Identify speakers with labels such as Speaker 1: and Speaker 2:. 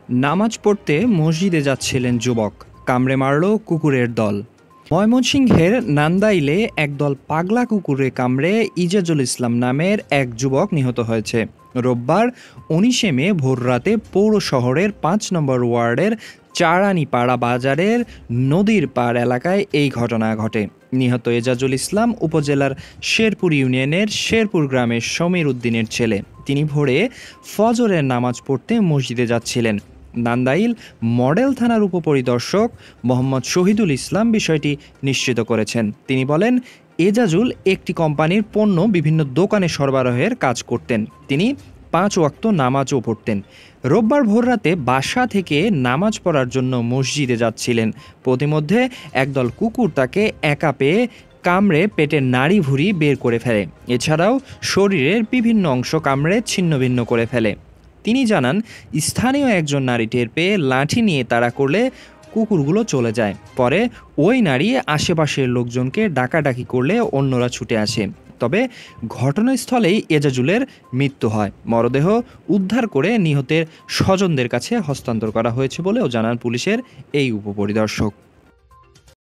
Speaker 1: নামাজ পড়তে মসজিদে যাচ্ছিলেন যুবক, কামড়ে মারল কুকুরের দল। ময়মনসিংহের নান্দাইলে একদল পাগলা কুকুরে কামড়ে ইজাজুল ইসলাম নামের এক যুবক নিহত হয়েছে। রোববার ১৯ মে ভোররাতে পৌর শহরের ৫ নম্বর ওয়ার্ডের চারানিপাড়া বাজারের নদীর পাড় এলাকায় এই ঘটনা ঘটে। নিহত এজাজুল ইসলাম উপজেলার শেরপুর ইউনিয়নের শেরপুর গ্রামের সমীর উদ্দিনের ছেলে। তিনি ভোরে ফজরের নামাজ পড়তে মসজিদে যাচ্ছিলেন। নান্দাইল মডেল থানার উপপরিদর্শক মোহাম্মদ শহীদুল ইসলাম বিষয়টি নিশ্চিত করেছেন। তিনি বলেন, এজাজুল একটি কোম্পানির পণ্য বিভিন্ন দোকানে সরবরাহের কাজ করতেন। তিনি ৫ ওয়াক্ত নামাজও পড়তেন। রোববার ভোররাতে বাসা থেকে নামাজ পড়ার জন্য মসজিদে যাচ্ছিলেন। পথিমধ্যে একদল কুকুর তাকে একা পেয়ে কামড়ে পেটের নাড়ি ভুঁড়ি বের করে ফেলে। এছাড়াও শরীরের বিভিন্ন অংশ কামড়ে ছিন্নভিন্ন করে ফেলে। তিনি জানান, স্থানীয় একজন নারী টের পেয়ে লাঠি নিয়ে তাড়া করলে কুকুরগুলো চলে যায়। পরে ওই নারী আশেপাশের লোকজনকে ডাকাডাকি করলে অন্যরা ছুটে আসে। তবে ঘটনাস্থলেই এজাজুলের মৃত্যু হয়। মরদেহ উদ্ধার করে নিহতের স্বজনদের কাছে হস্তান্তর করা হয়েছে বলেও জানান পুলিশের এই উপপরিদর্শক।